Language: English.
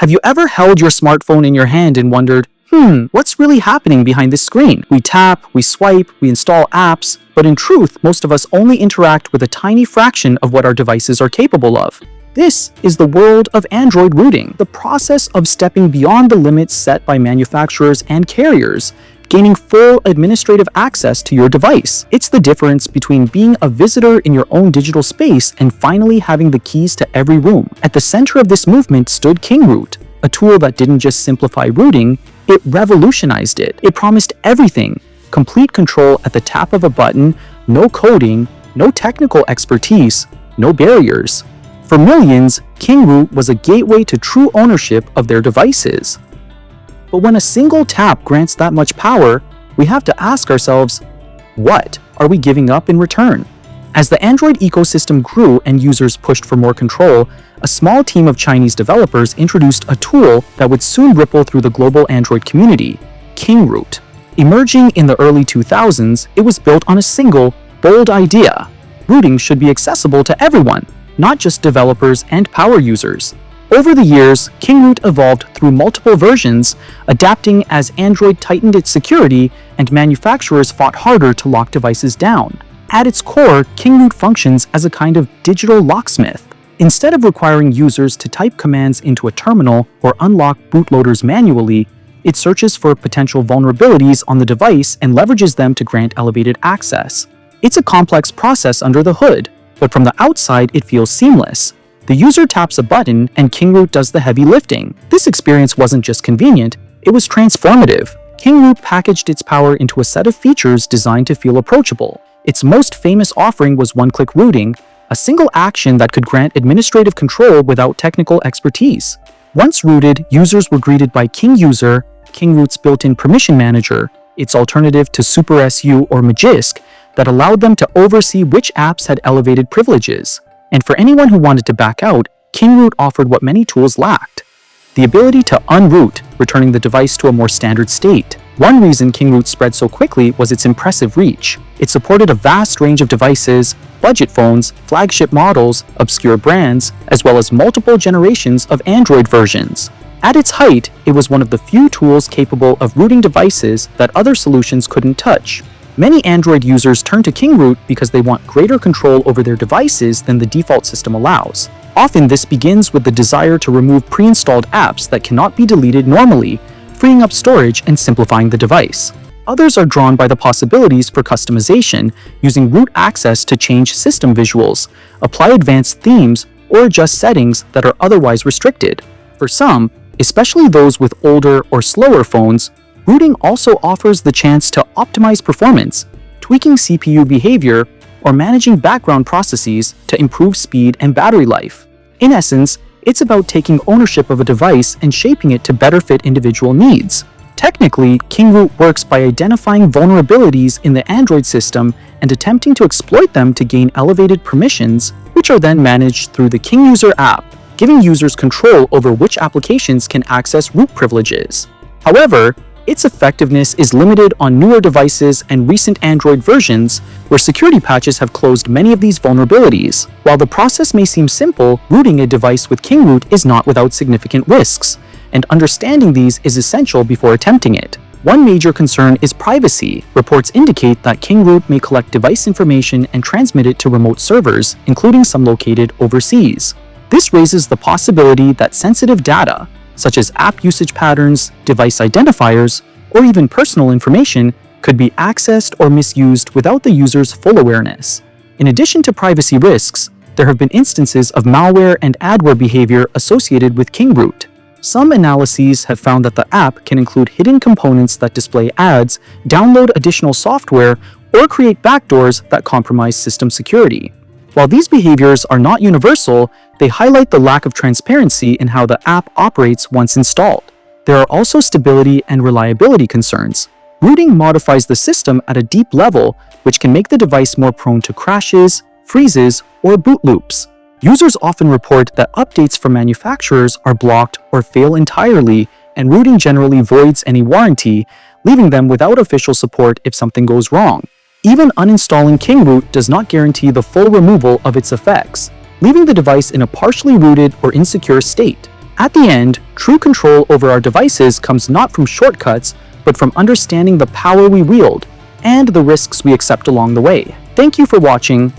Have you ever held your smartphone in your hand and wondered, what's really happening behind this screen? We tap, we swipe, we install apps, but in truth, most of us only interact with a tiny fraction of what our devices are capable of. This is the world of Android rooting, the process of stepping beyond the limits set by manufacturers and carriers, gaining full administrative access to your device. It's the difference between being a visitor in your own digital space and finally having the keys to every room. At the center of this movement stood KingRoot, a tool that didn't just simplify rooting, it revolutionized it. It promised everything: complete control at the tap of a button, no coding, no technical expertise, no barriers. For millions, KingRoot was a gateway to true ownership of their devices. But when a single tap grants that much power, we have to ask ourselves, what are we giving up in return? As the Android ecosystem grew and users pushed for more control, a small team of Chinese developers introduced a tool that would soon ripple through the global Android community: KingRoot. Emerging in the early 2000s, it was built on a single, bold idea: rooting should be accessible to everyone, not just developers and power users. Over the years, KingRoot evolved through multiple versions, adapting as Android tightened its security and manufacturers fought harder to lock devices down. At its core, KingRoot functions as a kind of digital locksmith. Instead of requiring users to type commands into a terminal or unlock bootloaders manually, it searches for potential vulnerabilities on the device and leverages them to grant elevated access. It's a complex process under the hood, but from the outside it feels seamless. The user taps a button and KingRoot does the heavy lifting. This experience wasn't just convenient, it was transformative. KingRoot packaged its power into a set of features designed to feel approachable. Its most famous offering was one-click rooting, a single action that could grant administrative control without technical expertise. Once rooted, users were greeted by KingUser, KingRoot's built-in permission manager, its alternative to SuperUser or Magisk, that allowed them to oversee which apps had elevated privileges. And for anyone who wanted to back out, KingRoot offered what many tools lacked: the ability to unroot, returning the device to a more standard state. One reason KingRoot spread so quickly was its impressive reach. It supported a vast range of devices, budget phones, flagship models, obscure brands, as well as multiple generations of Android versions. At its height, it was one of the few tools capable of rooting devices that other solutions couldn't touch. Many Android users turn to KingRoot because they want greater control over their devices than the default system allows. Often this begins with the desire to remove pre-installed apps that cannot be deleted normally, freeing up storage and simplifying the device. Others are drawn by the possibilities for customization, using root access to change system visuals, apply advanced themes, or adjust settings that are otherwise restricted. For some, especially those with older or slower phones, rooting also offers the chance to optimize performance, tweaking CPU behavior, or managing background processes to improve speed and battery life. In essence, it's about taking ownership of a device and shaping it to better fit individual needs. Technically, KingRoot works by identifying vulnerabilities in the Android system and attempting to exploit them to gain elevated permissions, which are then managed through the KingUser app, giving users control over which applications can access root privileges. However, its effectiveness is limited on newer devices and recent Android versions, where security patches have closed many of these vulnerabilities. While the process may seem simple, rooting a device with KingRoot is not without significant risks, and understanding these is essential before attempting it. One major concern is privacy. Reports indicate that KingRoot may collect device information and transmit it to remote servers, including some located overseas. This raises the possibility that sensitive data, such as app usage patterns, device identifiers, or even personal information, could be accessed or misused without the user's full awareness. In addition to privacy risks, there have been instances of malware and adware behavior associated with KingRoot. Some analyses have found that the app can include hidden components that display ads, download additional software, or create backdoors that compromise system security. While these behaviors are not universal, they highlight the lack of transparency in how the app operates once installed. There are also stability and reliability concerns. Rooting modifies the system at a deep level, which can make the device more prone to crashes, freezes, or boot loops. Users often report that updates from manufacturers are blocked or fail entirely, and rooting generally voids any warranty, leaving them without official support if something goes wrong. Even uninstalling KingRoot does not guarantee the full removal of its effects, leaving the device in a partially rooted or insecure state. At the end, true control over our devices comes not from shortcuts, but from understanding the power we wield and the risks we accept along the way. Thank you for watching.